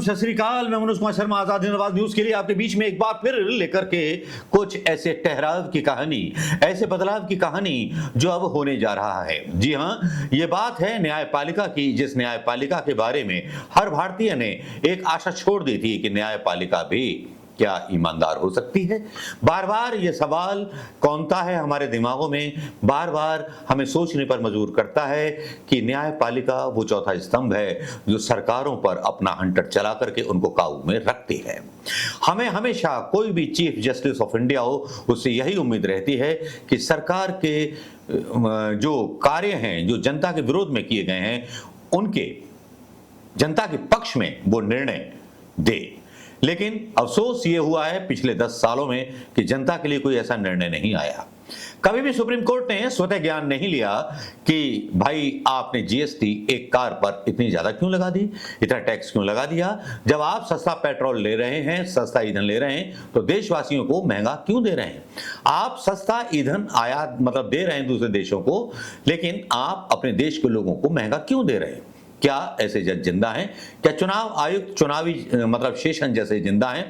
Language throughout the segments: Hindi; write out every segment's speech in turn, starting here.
सत श्री अकाल। मैं मनोज कुमार शर्मा आजाद हिंद आवाज न्यूज के लिए आपके बीच में एक बार फिर लेकर के कुछ ऐसे ठहराव की कहानी, ऐसे बदलाव की कहानी जो अब होने जा रहा है। जी हाँ, ये बात है न्यायपालिका की, जिस न्यायपालिका के बारे में हर भारतीय ने एक आशा छोड़ दी थी कि न्यायपालिका भी क्या ईमानदार हो सकती है। बार बार ये सवाल कौंता है हमारे दिमागों में, बार बार हमें सोचने पर मजबूर करता है कि न्यायपालिका वो चौथा स्तंभ है जो सरकारों पर अपना हंटर चला करके उनको काबू में रखती है। हमें हमेशा कोई भी चीफ जस्टिस ऑफ इंडिया हो, उससे यही उम्मीद रहती है कि सरकार के जो कार्य हैं, जो जनता के विरोध में किए गए हैं, उनके जनता के पक्ष में वो निर्णय दे। लेकिन अफसोस ये हुआ है पिछले 10 सालों में कि जनता के लिए कोई ऐसा निर्णय नहीं आया। कभी भी सुप्रीम कोर्ट ने स्वतः ज्ञान नहीं लिया कि भाई आपने जीएसटी एक कार पर इतनी ज्यादा क्यों लगा दी, इतना टैक्स क्यों लगा दिया। जब आप सस्ता पेट्रोल ले रहे हैं, सस्ता ईंधन ले रहे हैं, तो देशवासियों को महंगा क्यों दे रहे हैं। आप सस्ता ईंधन आयात दे रहे हैं दूसरे देशों को, लेकिन आप अपने देश के लोगों को महंगा क्यों दे रहे हैं। क्या ऐसे जज जिंदा हैं? क्या चुनाव आयुक्त, चुनावी सेशन जैसे जिंदा हैं?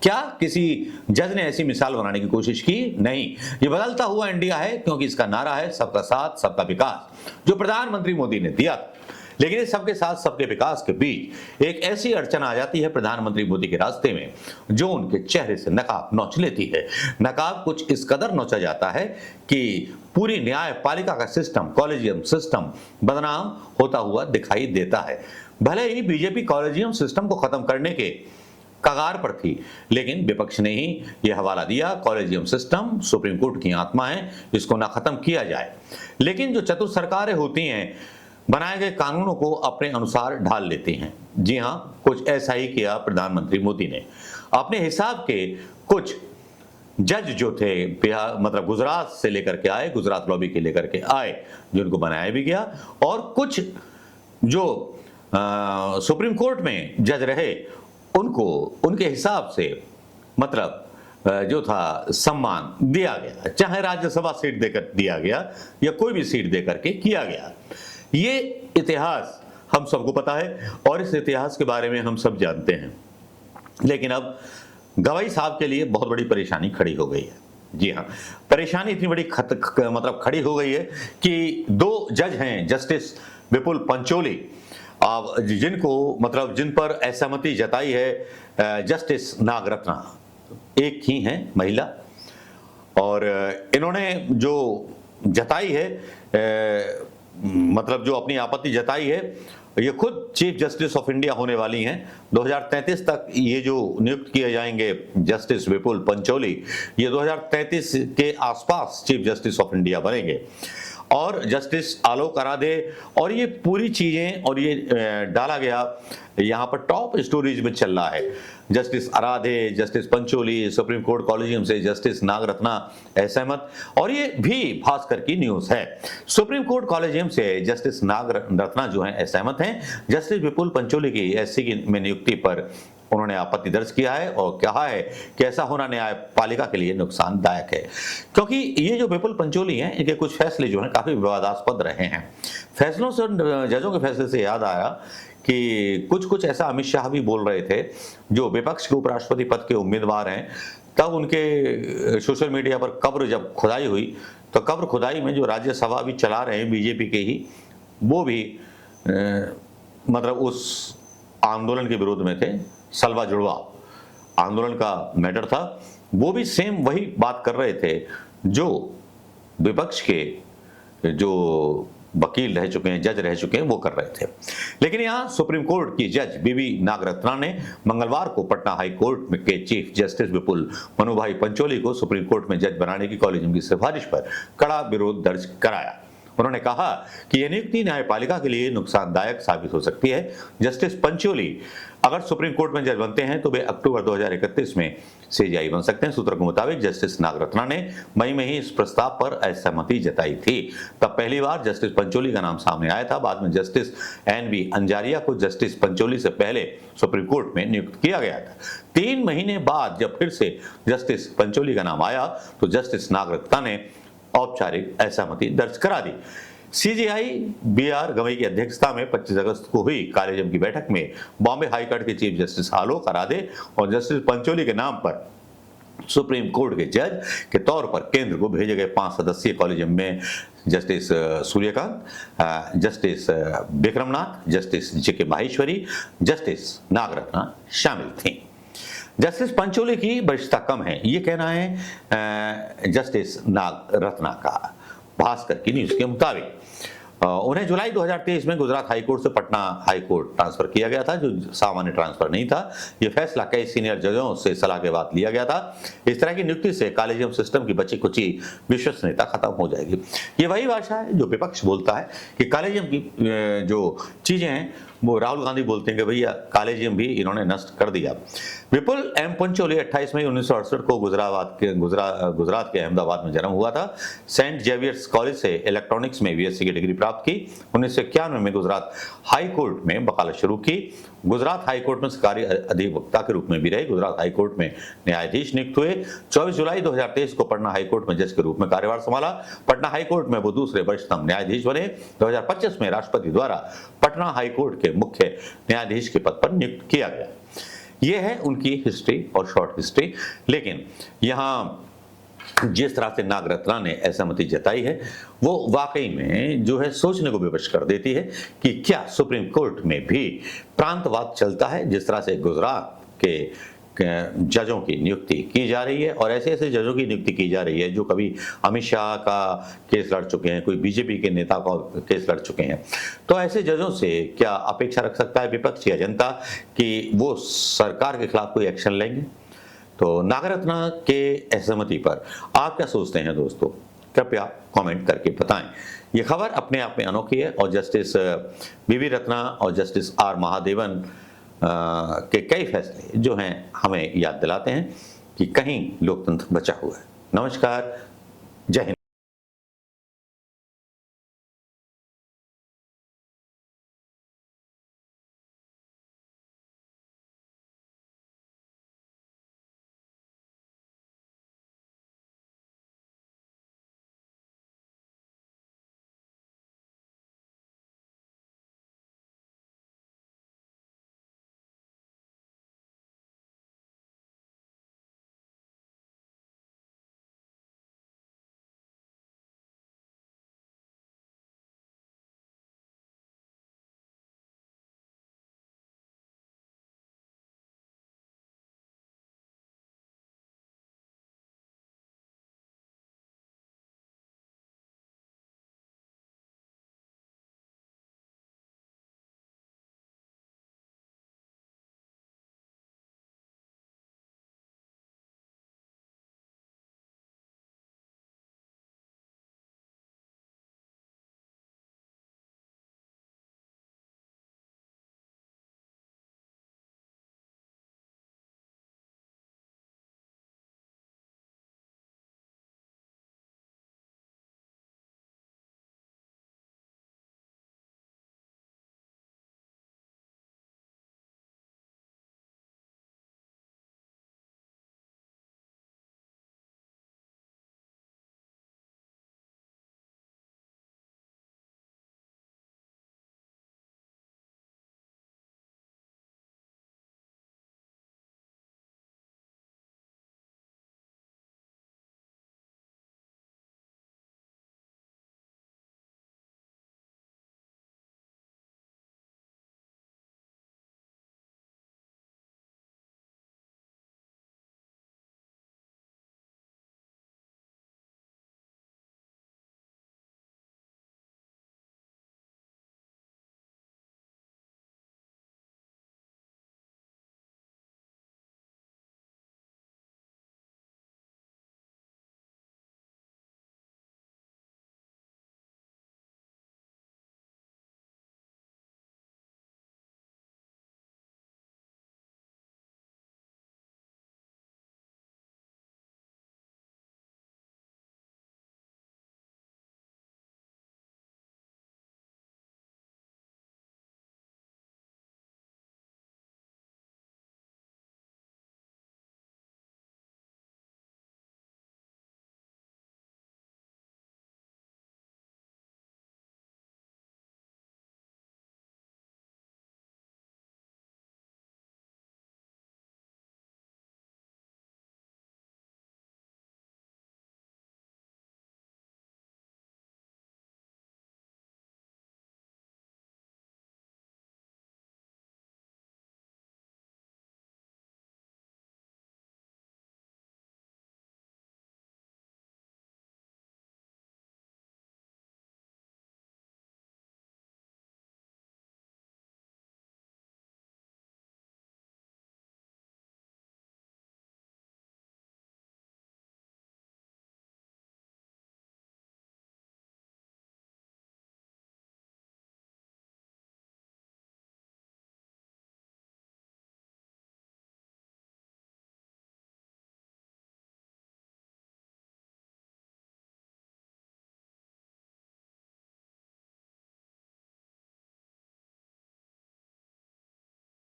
क्या किसी जज ने ऐसी मिसाल बनाने की कोशिश की? नहीं। ये बदलता हुआ इंडिया है, क्योंकि इसका नारा है सबका साथ सबका विकास, जो प्रधानमंत्री मोदी ने दिया। लेकिन इस सबके साथ सबके विकास के बीच एक ऐसी अड़चन आ जाती है प्रधानमंत्री मोदी के रास्ते में, जो उनके चेहरे से नकाब नोच लेती है। नकाब कुछ इस कदर नोचा जाता है कि पूरी न्यायपालिका का सिस्टम, कॉलेजियम सिस्टम बदनाम होता हुआ दिखाई देता है। भले ही बीजेपी कॉलेजियम सिस्टम को खत्म करने के कगार पर थी, लेकिन विपक्ष ने ही यह हवाला दिया, कॉलेजियम सिस्टम सुप्रीम कोर्ट की आत्मा है, इसको ना खत्म किया जाए। लेकिन जो चतुर सरकारें होती हैं, बनाए गए कानूनों को अपने अनुसार ढाल लेती हैं। जी हाँ, कुछ ऐसा ही किया प्रधानमंत्री मोदी ने। अपने हिसाब के कुछ जज जो थे बिहार गुजरात से लेकर के आए, गुजरात लॉबी के लेकर के आए, जिनको बनाया भी गया। और कुछ जो सुप्रीम कोर्ट में जज रहे, उनको उनके हिसाब से जो था सम्मान दिया गया, चाहे राज्यसभा सीट देकर दिया गया या कोई भी सीट देकर के किया गया। ये इतिहास हम सबको पता है और इस इतिहास के बारे में हम सब जानते हैं। लेकिन अब गवाई साहब के लिए बहुत बड़ी परेशानी खड़ी हो गई है। जी हाँ, परेशानी इतनी बड़ी खड़ी हो गई है कि 2 जज हैं, जस्टिस विपुल पंचोली, जिनको जिन पर असहमति जताई है जस्टिस नागरत्ना, एक ही हैं महिला, और इन्होंने जो जताई है जो अपनी आपत्ति जताई है, ये खुद चीफ जस्टिस ऑफ इंडिया होने वाली हैं। 2033 तक ये जो नियुक्त किए जाएंगे जस्टिस विपुल पंचोली, ये 2033 के आसपास चीफ जस्टिस ऑफ इंडिया बनेंगे। और जस्टिस आलोक आराधे, और ये पूरी चीजें, और ये डाला गया यहाँ पर टॉप स्टोरीज में चल रहा है। Justice Aradhe, justice Pancholi, supreme court collegium से जस्टिस नागरत्ना असहमत, और ये भी भास्कर की न्यूज है। सुप्रीम कोर्ट कॉलेजियम से जस्टिस नागरत्ना जो है असहमत हैं जस्टिस विपुल पंचोली की एससी की में नियुक्ति पर। उन्होंने आपत्ति दर्ज किया है और कहा है कि ऐसा होना न्यायपालिका के लिए नुकसानदायक है, क्योंकि ये जो विपुल पंचोली हैं, इनके कुछ फैसले जो हैं काफी विवादास्पद रहे हैं। फैसलों से, जजों के फैसले से याद आया कि कुछ ऐसा अमित शाह भी बोल रहे थे, जो विपक्ष के उपराष्ट्रपति पद के उम्मीदवार हैं। तब उनके सोशल मीडिया पर कब्र जब खुदाई हुई, तो कब्र खुदाई में जो राज्यसभा भी चला रहे हैं बीजेपी के ही, वो भी उस आंदोलन के विरोध में थे। सलवा जुड़वा आंदोलन का मैटर था, वो भी सेम वही बात कर रहे थे जो विपक्ष के जो वकील रह चुके हैं, जज रह चुके हैं, वो कर रहे थे। लेकिन यहाँ सुप्रीम कोर्ट की जज बीवी नागरत्ना ने मंगलवार को पटना हाई कोर्ट के चीफ जस्टिस विपुल मनुभाई पंचोली को सुप्रीम कोर्ट में जज बनाने की कॉलेजियम की सिफारिश पर कड़ा विरोध दर्ज कराया। उन्होंने कहा कि यह नियुक्ति न्यायपालिका के लिए नुकसानदायक साबित हो सकती है। जस्टिस पंचोली अगर सुप्रीम कोर्ट में जज बनते हैं तो वे अक्टूबर 2031 में सीजेआई बन सकते हैं। सूत्रों के मुताबिक जस्टिस नागरत्ना ने मई में ही इस प्रस्ताव पर असहमति जताई थी। तब पहली बार जस्टिस पंचोली का नाम सामने आया था। बाद में जस्टिस एनवी अंजारिया को जस्टिस पंचोली से पहले सुप्रीम कोर्ट में नियुक्त किया गया था। 3 महीने बाद जब फिर से जस्टिस पंचोली का नाम आया तो जस्टिस नागरत्ना ने औपचारिक असहमति दर्ज करा दी। सीजेआई बीआर गवई की अध्यक्षता में 25 अगस्त को हुई कॉलेजियम की बैठक में बॉम्बे हाईकोर्ट के चीफ जस्टिस आलोक आराधे और जस्टिस पंचोली के नाम पर सुप्रीम कोर्ट के जज के तौर पर केंद्र को भेजे गए 5 सदस्यीय कॉलेजियम में justice Suryakant, justice Vikramnath, justice J K Maheshwari, justice Nagarathna शामिल थी। जस्टिस पंचोली की वरिष्ठता कम है, ये कहना है जस्टिस नागरत्ना का। भास्कर की न्यूज के मुताबिक उन्हें जुलाई 2023 में गुजरात हाईकोर्ट से पटना हाईकोर्ट ट्रांसफर किया गया था, जो सामान्य ट्रांसफर नहीं था। यह फैसला कई सीनियर जजों से सलाह के बाद लिया गया था। इस तरह की नियुक्ति से कॉलेजियम सिस्टम की बची कुची विश्वसनीयता खत्म हो जाएगी। ये वही भाषा है जो विपक्ष बोलता है कि कॉलेजियम की जो चीजें हैं वो राहुल गांधी बोलते हैं कि भैया कॉलेजियम भी इन्होंने नष्ट कर दिया। विपुल एम पंचोली 28 मई 1968 को गुजरात के अहमदाबाद में जन्म हुआ था। सेंट जेवियर्स कॉलेज से इलेक्ट्रॉनिक्स में बीएससी की डिग्री प्राप्त की। 1991 में गुजरात हाई कोर्ट में वकालत शुरू की। गुजरात हाई कोर्ट में सरकारी अधिवक्ता के रूप में भी रहे। गुजरात हाई कोर्ट में न्यायाधीश नियुक्त हुए। 24 जुलाई 2023 को पटना हाई कोर्ट में जज के रूप में कार्यभार संभाला। पटना हाई कोर्ट में वो दूसरे वरिष्ठतम न्यायाधीश बने। 2025 में राष्ट्रपति द्वारा पटना हाई कोर्ट के मुख्य न्यायाधीश के पद पर नियुक्त किया गया। यह है उनकी हिस्ट्री और शॉर्ट हिस्ट्री। लेकिन यहाँ जिस तरह से नागरत्ना ने असहमति जताई है वो वाकई में जो है सोचने को विवश कर देती है कि क्या सुप्रीम कोर्ट में भी प्रांतवाद चलता है। जिस तरह से गुजरात के जजों की नियुक्ति की जा रही है और ऐसे ऐसे जजों की नियुक्ति की जा रही है जो कभी अमित शाह का केस लड़ चुके हैं, कोई बीजेपी के नेता का केस लड़ चुके हैं, तो ऐसे जजों से क्या अपेक्षा रख सकता है विपक्ष या जनता कि वो सरकार के खिलाफ कोई एक्शन लेंगे। तो नागरत्ना के असहमति पर आप क्या सोचते हैं दोस्तों, कृपया कमेंट करके बताएं। ये खबर अपने आप में अनोखी है और जस्टिस बीवी रत्ना और जस्टिस आर महादेवन के कई फैसले जो हैं हमें याद दिलाते हैं कि कहीं लोकतंत्र बचा हुआ है। नमस्कार, जय हिंद।